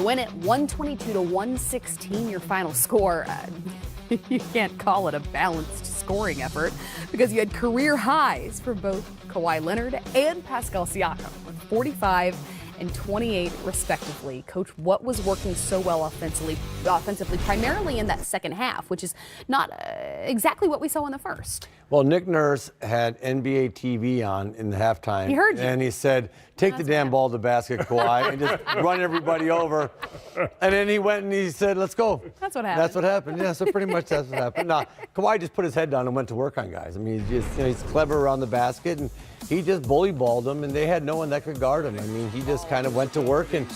win it 122-116, your final score. You can't call it a balanced scoring effort because you had career highs for both Kawhi Leonard and Pascal Siakam with 45 and 28 respectively. Coach, what was working so well offensively, primarily in that second half, which is not exactly what we saw in the first? Well, Nick Nurse had NBA TV on in the halftime. He heard you. And he said, take the damn ball to the basket, Kawhi, and just run everybody over. And then he went and he said, let's go. That's what happened. That's what happened. Yeah, so pretty much that's what happened. Now, Kawhi just put his head down and went to work on guys. I mean, he's clever around the basket, and he just bully balled them, and they had no one that could guard him. I mean, he just kind of went to work, and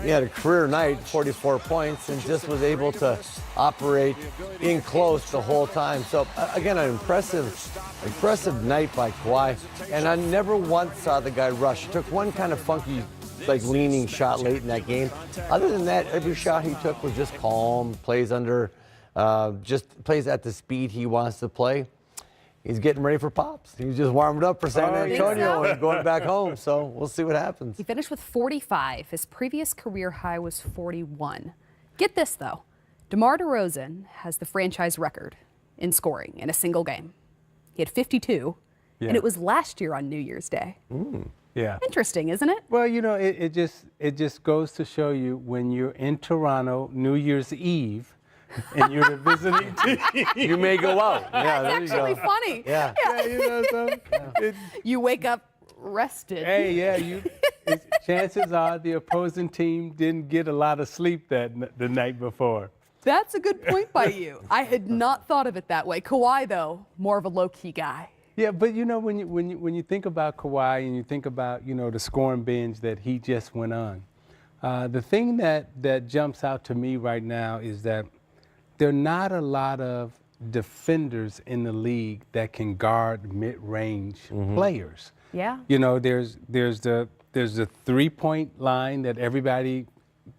he had a career night, 44 points, and just was able to operate in close the whole time. So, again, an impressive night by Kawhi, and I never once saw the guy rush. He took one kind of funky, like leaning shot late in that game. Other than that, every shot he took was just calm, plays under, just plays at the speed he wants to play. He's getting ready for Pops. He's just warmed up for San Antonio and going back home, so we'll see what happens. He finished with 45. His previous career high was 41. Get this, though. DeMar DeRozan has the franchise record in scoring in a single game. He had 52, and it was last year on New Year's Day. Yeah. Interesting, isn't it? Well, you know, it just goes to show you when you're in Toronto New Year's Eve and you're the visiting team. You may go out. Yeah, there That's you go. actually funny. Yeah. You know, so You wake up rested. hey, yeah, chances are the opposing team didn't get a lot of sleep the night before. That's a good point by you. I had not thought of it that way. Kawhi, though, more of a low-key guy. Yeah, but you know, when you think about Kawhi and you think about, you know, the scoring binge that he just went on, the thing that jumps out to me right now is that there are not a lot of defenders in the league that can guard mid-range players. Yeah. You know, there's the three-point line that everybody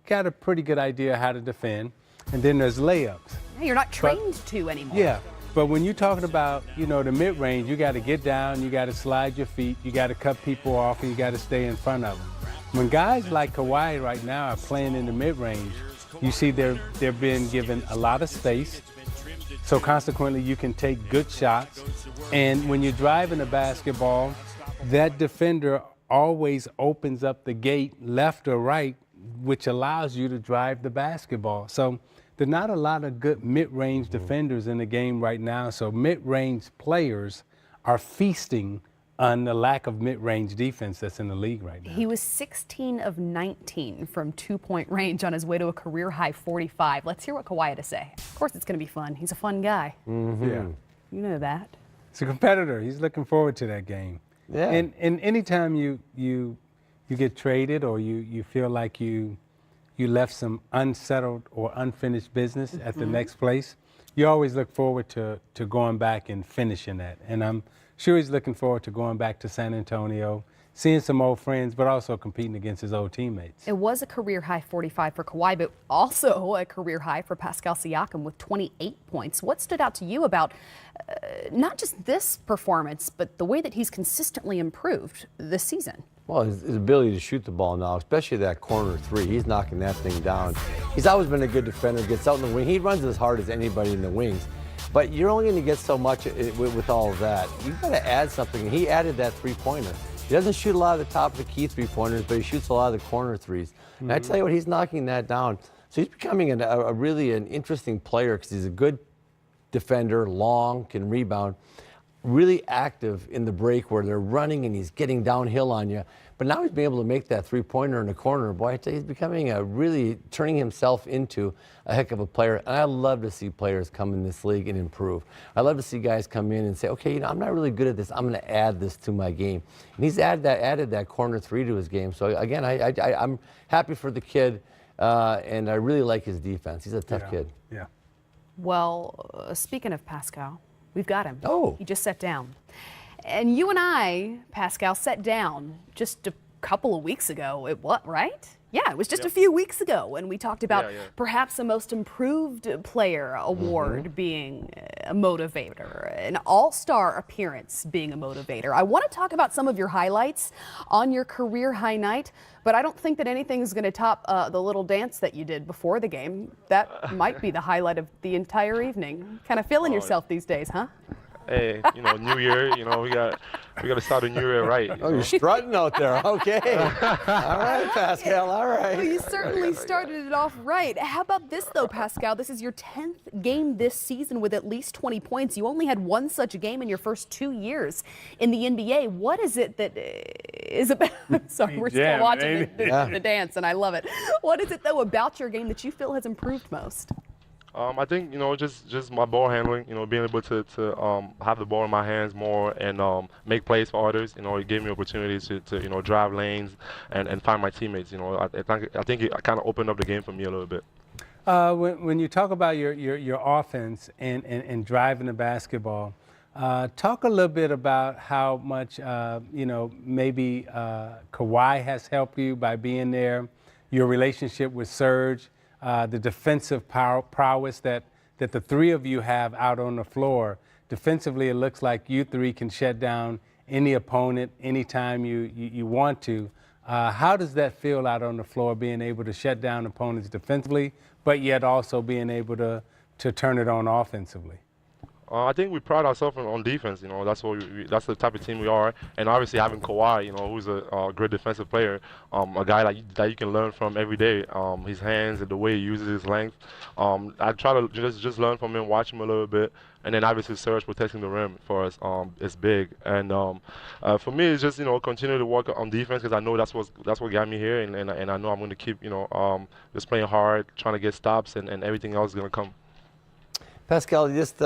got a pretty good idea how to defend, and then there's layups. Hey, you're not trained to anymore. Yeah. But when you're talking about, you know, the mid-range, you got to get down, you got to slide your feet, you got to cut people off, and you got to stay in front of them. When guys like Kawhi right now are playing in the mid-range, you see they're being given a lot of space, so consequently you can take good shots. And when you're driving a basketball, that defender always opens up the gate left or right, which allows you to drive the basketball. So there are not a lot of good mid-range defenders in the game right now, so mid-range players are feasting on the lack of mid-range defense that's in the league right now. He was 16 of 19 from two-point range on his way to a career-high 45. Let's hear what Kawhi had to say. Of course, it's going to be fun. He's a fun guy. Yeah. You know that. He's a competitor. He's looking forward to that game. Yeah. And anytime you get traded or you feel like you left some unsettled or unfinished business at the next place, you always look forward to going back and finishing that. And I'm sure he's looking forward to going back to San Antonio, seeing some old friends, but also competing against his old teammates. It was a career-high 45 for Kawhi, but also a career high for Pascal Siakam with 28 points. What stood out to you about not just this performance, but the way that he's consistently improved this season? Well, his ability to shoot the ball now, especially that corner three, he's knocking that thing down. He's always been a good defender, gets out in the wing. He runs as hard as anybody in the wings. But you're only going to get so much with all of that. You've got to add something. He added that three-pointer. He doesn't shoot a lot of the top of the key three-pointers, but he shoots a lot of the corner threes. And I tell you what, he's knocking that down. So he's becoming a really an interesting player because he's a good defender, long, can rebound, really active in the break where they're running and he's getting downhill on you. But now he's been able to make that three-pointer in the corner. Boy, I tell you, he's becoming turning himself into a heck of a player. And I love to see players come in this league and improve. I love to see guys come in and say, okay, you know, I'm not really good at this. I'm going to add this to my game. And he's added that corner three to his game. So again, I'm happy for the kid, and I really like his defense. He's a tough kid. Yeah. Well, speaking of Pascal, we've got him. Oh. He just sat down. And you and I, Pascal, sat down just a couple of weeks ago. Right? Yeah, it was just a few weeks ago when we talked about perhaps the most improved player award being a motivator, an all-star appearance being a motivator. I want to talk about some of your highlights on your career high night, but I don't think that anything is going to top the little dance that you did before the game. That might be the highlight of the entire evening. Kind of feeling yourself these days, huh? Hey, New Year, we got to start the new year right. Oh, you're strutting out there. Okay. All right, Pascal. All right. Well, you certainly started it off right. How about this, though, Pascal? This is your 10th game this season with at least 20 points. You only had one such game in your first 2 years in the NBA. What is it that is about? Sorry, we're still watching the dance, and I love it. What is it, though, about your game that you feel has improved most? I think, just my ball handling, being able to have the ball in my hands more and make plays for others. It gave me opportunities to drive lanes and find my teammates. I think it kind of opened up the game for me a little bit. When you talk about your offense and driving the basketball, talk a little bit about how much, maybe Kawhi has helped you by being there, your relationship with Serge, the defensive prowess that the three of you have out on the floor. Defensively, it looks like you three can shut down any opponent anytime you want to. How does that feel out on the floor, being able to shut down opponents defensively, but yet also being able to turn it on offensively? I think we pride ourselves on defense. That's what that's the type of team we are. And obviously having Kawhi, who's a great defensive player, a guy that you can learn from every day. His hands and the way he uses his length. I try to just learn from him, watch him a little bit, and then obviously Serge protecting the rim for us is big. And for me, it's just continue to work on defense because I know that's what got me here, and I know I'm going to keep just playing hard, trying to get stops, and everything else is going to come. Pascal, just.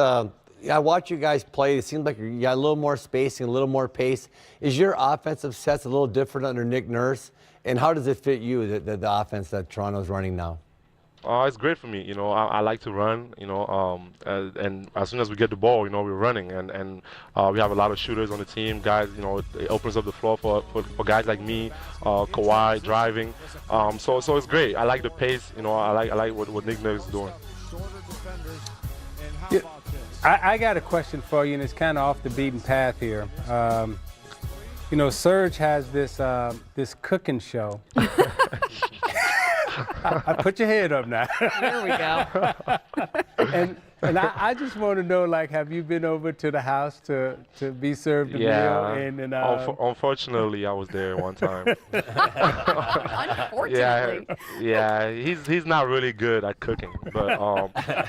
I watch you guys play. It seems like you got a little more spacing, a little more pace. Is your offensive sets a little different under Nick Nurse? And how does it fit you, the offense that Toronto's running now? It's great for me. I like to run, and as soon as we get the ball, we're running. And we have a lot of shooters on the team. Guys, it opens up the floor for guys like me, Kawhi, driving. So it's great. I like the pace. I like what Nick Nurse is doing. Yeah. I got a question for you, and it's kind of off the beaten path here. Serge has this cooking show. I put your head up now. There we go. And I just want to know, have you been over to the house to be served a meal? Unfortunately, I was there one time. Unfortunately. Yeah. He's not really good at cooking, but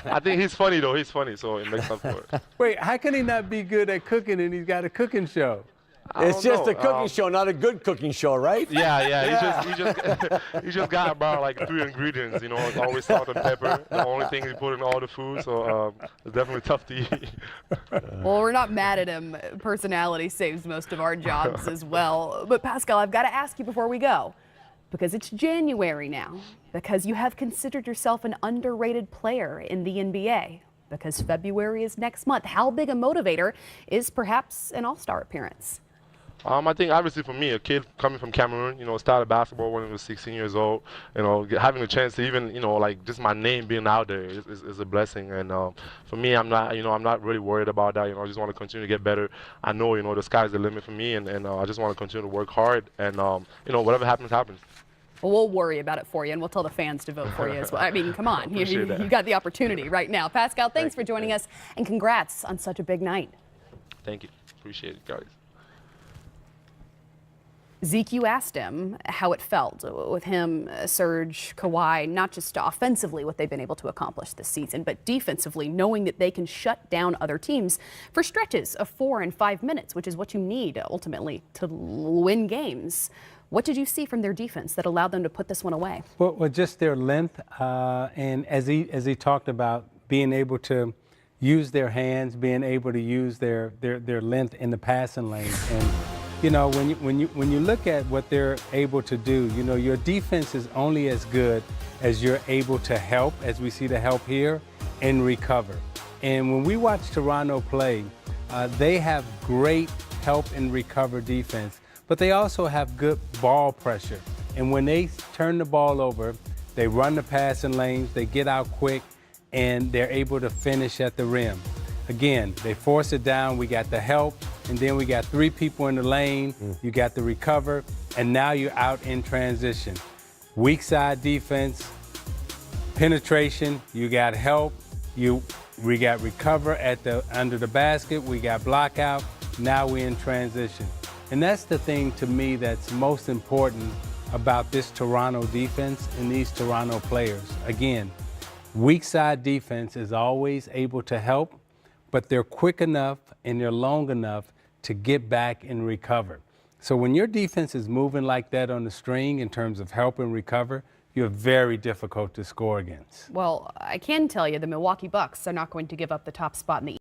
I think he's funny though. He's funny, so it makes up for it. Wait, how can he not be good at cooking and he's got a cooking show? It's just a cooking show, not a good cooking show, right? Yeah. He just got about 3 ingredients. It's always salt and pepper. The only thing he put in all the food, so it's definitely tough to eat. Well, we're not mad at him. Personality saves most of our jobs as well. But Pascal, I've got to ask you before we go, because it's January now, because you have considered yourself an underrated player in the NBA, because February is next month. How big a motivator is perhaps an all-star appearance? I think obviously for me, a kid coming from Cameroon, started basketball when he was 16 years old, having a chance to even, just my name being out there is a blessing. And for me, I'm not really worried about that. I just want to continue to get better. I know, the sky's the limit for me, and I just want to continue to work hard. And whatever happens, happens. Well, we'll worry about it for you, and we'll tell the fans to vote for you as well. I mean, come on, you got the opportunity right now. Pascal, thanks for joining us, and congrats on such a big night. Thank you. Appreciate it, guys. Zeke, you asked him how it felt with him, Serge, Kawhi, not just offensively what they've been able to accomplish this season, but defensively, knowing that they can shut down other teams for stretches of 4 and 5 minutes, which is what you need ultimately to win games. What did you see from their defense that allowed them to put this one away? Well, just their length, and as he talked about being able to use their hands, being able to use their length in the passing lane. And when you look at what they're able to do, your defense is only as good as you're able to help, as we see the help here, and recover. And when we watch Toronto play, they have great help and recover defense, but they also have good ball pressure. And when they turn the ball over, they run the passing lanes, they get out quick, and they're able to finish at the rim. Again, they force it down, we got the help, and then we got 3 people in the lane, you got the recover, and now you're out in transition. Weak side defense, penetration, you got help, we got recover under the basket, we got block out, now we're in transition. And that's the thing to me that's most important about this Toronto defense and these Toronto players. Again, weak side defense is always able to help, but they're quick enough and they're long enough to get back and recover. So when your defense is moving like that on the string in terms of help and recover, you're very difficult to score against. Well, I can tell you the Milwaukee Bucks are not going to give up the top spot in the